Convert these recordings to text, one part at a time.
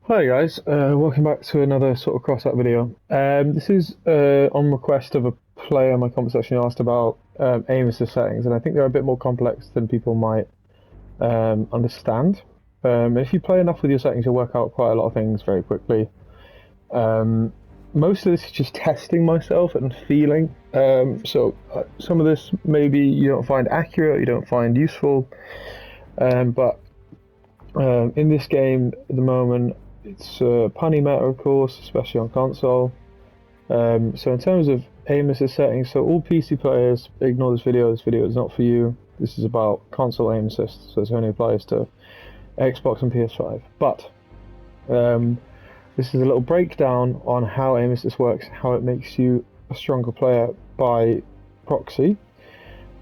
Hi guys, welcome back to another sort of cross-out video. This is on request of a player in my comment section who asked about aim assist settings, and I think they're a bit more complex than people might understand. And if you play enough with your settings, you'll work out quite a lot of things very quickly. Most of this is just testing myself and feeling. Some of this maybe you don't find accurate, you don't find useful, but in this game at the moment, it's punny meta, of course, especially on console. So in terms of aim assist settings, so all PC players ignore this video. This video is not for you. This is about console aim assist, so it only applies to Xbox and PS5. But this is a little breakdown on how aim assist works, how it makes you a stronger player by proxy,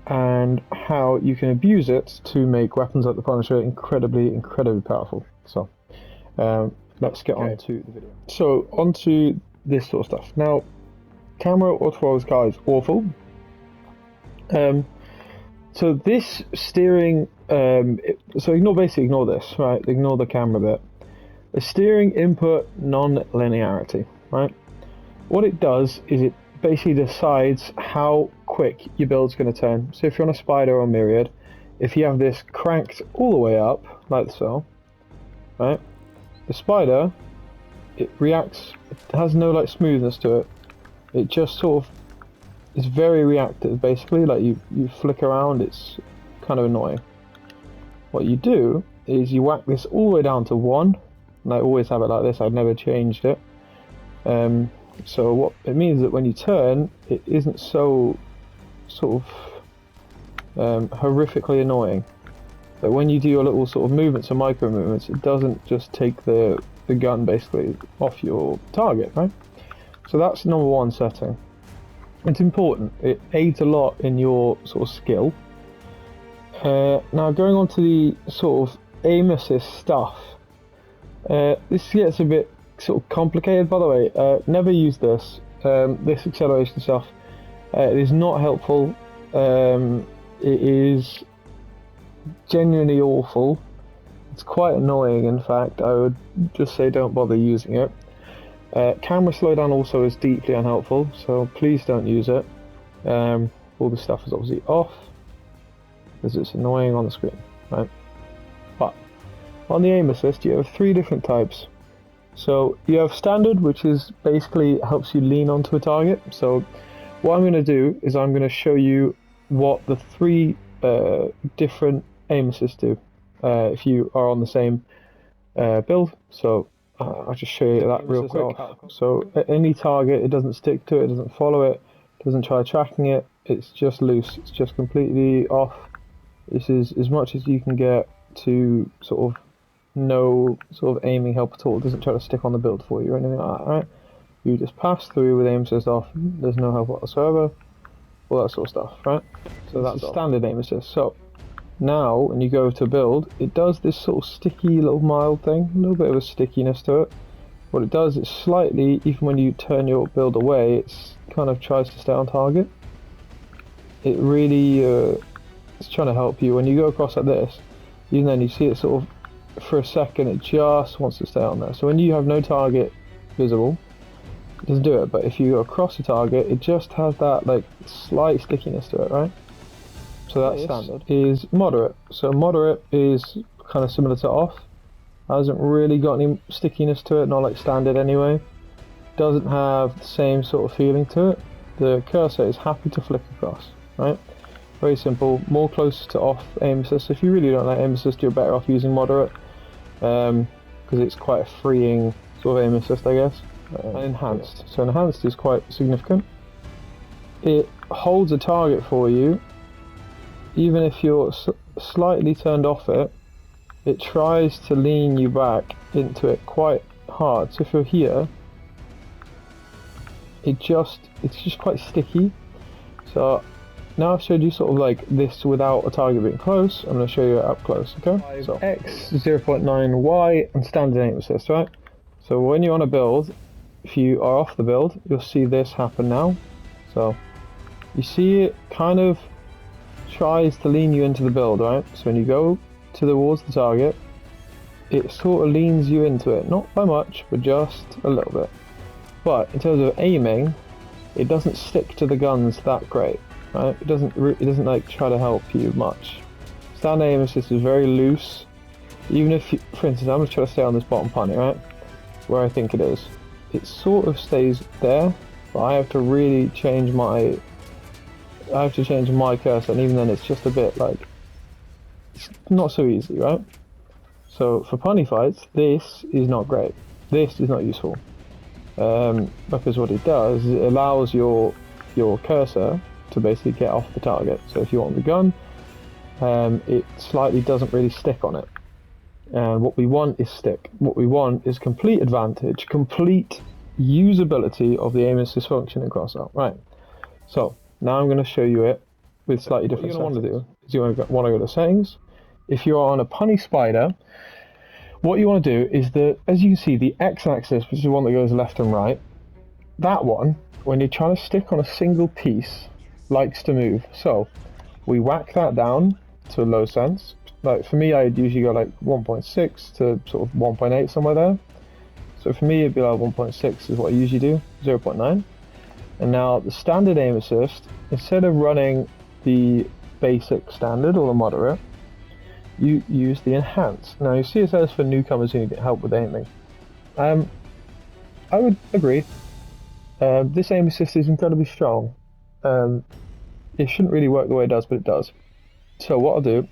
and how you can abuse it to make weapons like the Punisher incredibly powerful. So let's get on to the video. So onto this sort of stuff. Now, camera autofocus car is awful. So this steering, so ignore this, right? Ignore the camera bit. The steering input non-linearity, right? What it does is it basically decides how quick your build's going to turn. So if you're on a spider or myriad, if you have this cranked all the way up, like so, right? The spider, it reacts, it has no like smoothness to it. It just sort of is very reactive, basically. Like you flick around, it's kind of annoying. What you do is you whack this all the way down to 1, and I always have it like this, I've never changed it. So what it means that when you turn, it isn't so sort of horrifically annoying. But when you do your little sort of movements and micro movements, it doesn't just take the gun basically off your target, right? So that's number 1 setting. It's important. It aids a lot in your sort of skill. Now going on to the sort of aim assist stuff. This gets a bit sort of complicated, by the way. Never use this. This acceleration stuff. It is not helpful. It is genuinely awful. It's quite annoying, in fact. I would just say don't bother using it. Camera slowdown also is deeply unhelpful, so please don't use it. All this stuff is obviously off because it's annoying on the screen, right? But on the aim assist, you have 3 different types. So you have standard, which is basically helps you lean onto a target. So what I'm going to do is I'm going to show you what the 3 different aim assists do if you are on the same build. So I'll just show you that real quick. So at any target, it doesn't stick to it, it doesn't follow it, doesn't try tracking it, it's just loose, it's just completely off. This is as much as you can get to sort of no sort of aiming help at all. It doesn't try to stick on the build for you or anything like that, right? You just pass through with aim assist off, there's no help whatsoever, all that sort of stuff, right? So that's standard aim assist. So now when you go to build, it does this sort of sticky little mild thing, a little bit of a stickiness to it. What it does is slightly, even when you turn your build away, it's kind of tries to stay on target. It really it's trying to help you. When you go across like this, even then you see it sort of for a second, it just wants to stay on there. So when you have no target visible, it doesn't do it, but if you go across the target, it just has that like slight stickiness to it, right? So that standard is moderate. So moderate is kind of similar to off. Hasn't really got any stickiness to it, not like standard anyway. Doesn't have the same sort of feeling to it. The cursor is happy to flick across, right? Very simple, more close to off aim assist. If you really don't like aim assist, you're better off using moderate, because it's quite a freeing sort of aim assist, I guess. And enhanced. So enhanced is quite significant. It holds a target for you, even if you're slightly turned off it. It tries to lean you back into it quite hard. So if you're here, it's just quite sticky. So now I've showed you sort of like this without a target being close. I'm going to show you it up close, okay? So X, 0.9, Y, and standard aim assist, right? So when you're on a build, if you are off the build, you'll see this happen now. So you see it kind of tries to lean you into the build, right? So when you go towards the target, it sort of leans you into it, not by much, but just a little bit. But in terms of aiming, it doesn't stick to the guns that great, right? It doesn't like try to help you much. Standard aim assist is very loose. Even if, for instance, I'm gonna try to stay on this bottom punny, right? Where I think it is. It sort of stays there, but I have to really change my cursor, and even then it's just a bit like, it's not so easy, right? So for punny fights, this is not great. This is not useful. Because what it does is it allows your cursor to basically get off the target. So if you want the gun, it slightly doesn't really stick on it. And what we want is stick. What we want is complete advantage, complete usability of the aim assist function in CROSSOUT. Right. So now I'm going to show you it with slightly different settings. What you're going to want to do is you want to go to settings. If you're on a punny spider, what you want to do is as you can see, the x-axis, which is the one that goes left and right, that one, when you're trying to stick on a single piece, likes to move. So we whack that down to a low sense. Like for me, I'd usually go like 1.6 to sort of 1.8, somewhere there. So for me, it'd be like 1.6 is what I usually do, 0.9. And now the standard aim assist, instead of running the basic standard or the moderate, you use the enhanced. Now you see it says for newcomers who need help with aiming. I would agree. This aim assist is incredibly strong. It shouldn't really work the way it does, but it does. So what I'll do,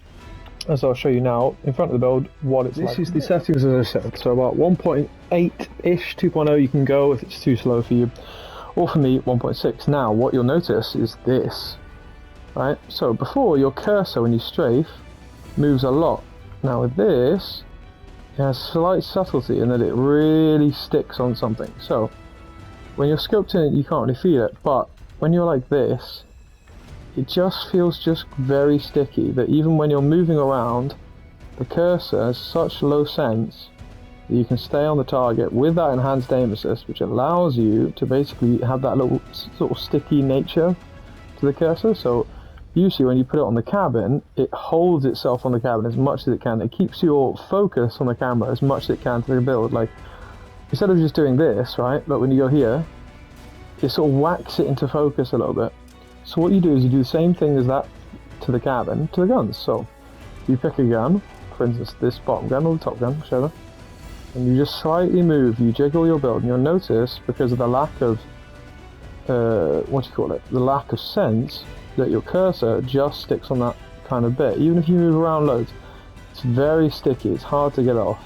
as I'll show you now in front of the build, what it's like. This is the settings, as I said. So about 1.8-ish, 2.0 you can go if it's too slow for you. Or for me, 1.6. Now what you'll notice is this. Right? So before, your cursor when you strafe moves a lot. Now with this, it has slight subtlety in that it really sticks on something. So when you're sculpting it, you can't really feel it, but when you're like this, it just feels just very sticky, that even when you're moving around, the cursor has such low sense that you can stay on the target with that enhanced aim assist, which allows you to basically have that little sort of sticky nature to the cursor. So usually when you put it on the cabin, it holds itself on the cabin as much as it can. It keeps your focus on the camera as much as it can to the build. Like, instead of just doing this, right, but when you go here, it sort of whacks it into focus a little bit. So what you do is you do the same thing as that to the cabin, to the guns. So you pick a gun, for instance this bottom gun or the top gun, whichever, and you just slightly move, you jiggle your build, and you'll notice, because of the lack of, the lack of sense, that your cursor just sticks on that kind of bit. Even if you move around loads, it's very sticky, it's hard to get off.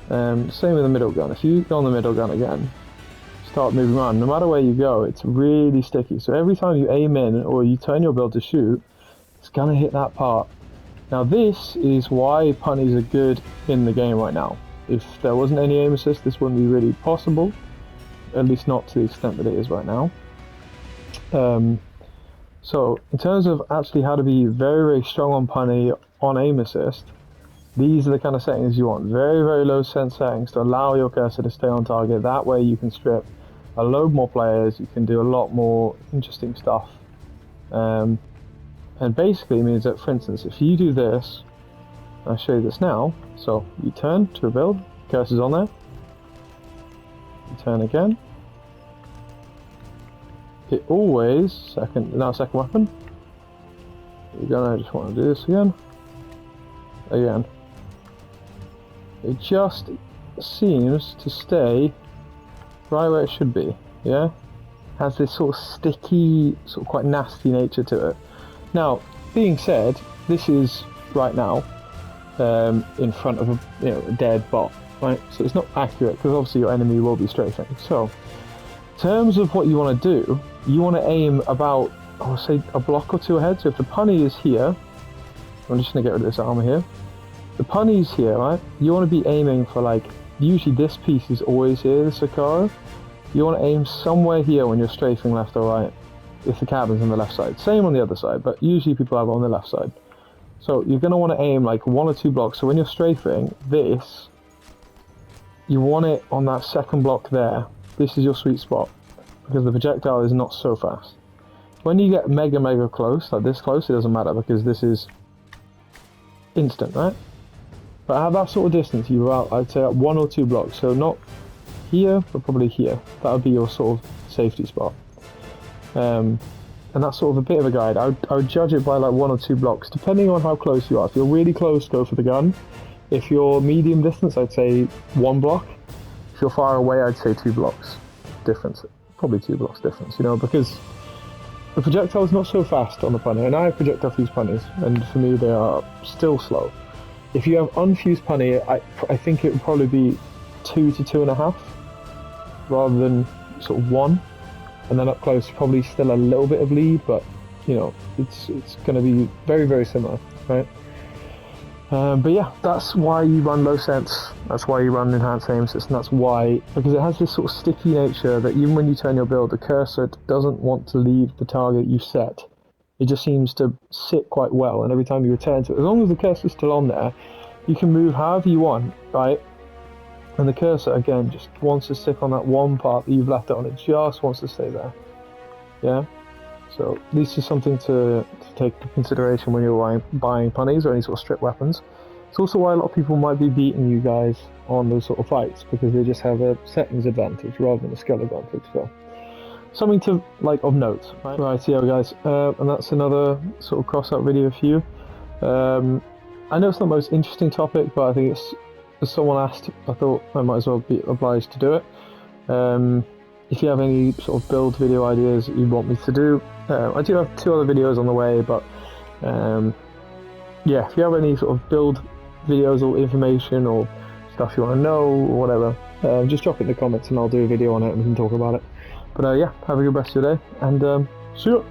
Same with the middle gun. If you go on the middle gun again, start moving around, no matter where you go, it's really sticky. So every time you aim in or you turn your build to shoot, it's gonna hit that part. Now this is why punnies are good in the game right now. If there wasn't any aim assist, this wouldn't be really possible, at least not to the extent that it is right now. So in terms of actually how to be very, very strong on punny on aim assist, these are the kind of settings you want. Very, very low sense settings to allow your cursor to stay on target. That way you can strip a load more players, you can do a lot more interesting stuff. And basically it means that, for instance, if you do this, I'll show you this now. So you turn to rebuild, cursor's on there. You turn again. It always, second weapon. You're gonna just want to do this again. It just seems to stay right where it should be, yeah? Has this sort of sticky, sort of quite nasty nature to it. Now, being said, this is right now in front of a dead bot, right? So it's not accurate because obviously your enemy will be strafing. So, in terms of what you want to do, you want to aim about, I'll say, a block or two ahead. So if the punny is here, I'm just going to get rid of this armor here. The punny's here, right? You want to be aiming for, like, usually this piece is always here, the Sakara. You want to aim somewhere here when you're strafing left or right, if the cabin's on the left side. Same on the other side, but usually people have it on the left side. So you're going to want to aim like 1 or 2 blocks. So when you're strafing this, you want it on that second block there. This is your sweet spot, because the projectile is not so fast. When you get mega close, like this close, it doesn't matter because this is instant, right? But at that sort of distance, you're out, I'd say, at 1 or 2 blocks. So not here, but probably here. That would be your sort of safety spot. And that's sort of a bit of a guide. I would judge it by like 1 or 2 blocks, depending on how close you are. If you're really close, go for the gun. If you're medium distance, I'd say 1 block. If you're far away, I'd say 2 blocks difference. Probably 2 blocks difference, you know, because the projectile's not so fast on the punny, and I have projectile fused punnies, and for me they are still slow. If you have unfused punny, I think it would probably be 2 to 2.5, rather than sort of 1, and then up close probably still a little bit of lead, but you know, it's going to be very, very similar, right? But yeah, that's why you run low sense, that's why you run enhanced aim assist, and that's why, because it has this sort of sticky nature that even when you turn your build, the cursor doesn't want to leave the target you set. It just seems to sit quite well, and every time you return to it, as long as the cursor's still on there, you can move however you want, right? And the cursor, again, just wants to stick on that one part that you've left it on, it just wants to stay there, yeah? So this is something to take into consideration when you're buying punnies or any sort of strip weapons. It's also why a lot of people might be beating you guys on those sort of fights, because they just have a settings advantage rather than a skill advantage. So something to of note, right? Right, yeah, guys, and that's another sort of cross-out video for you. I know it's not the most interesting topic, but I think it's, as someone asked, I thought I might as well be obliged to do it. If you have any sort of build video ideas that you want me to do, I do have 2 other videos on the way, but yeah, if you have any sort of build videos or information or stuff you want to know or whatever, just drop it in the comments and I'll do a video on it and we can talk about it. But yeah, have a good rest of your day, and see you.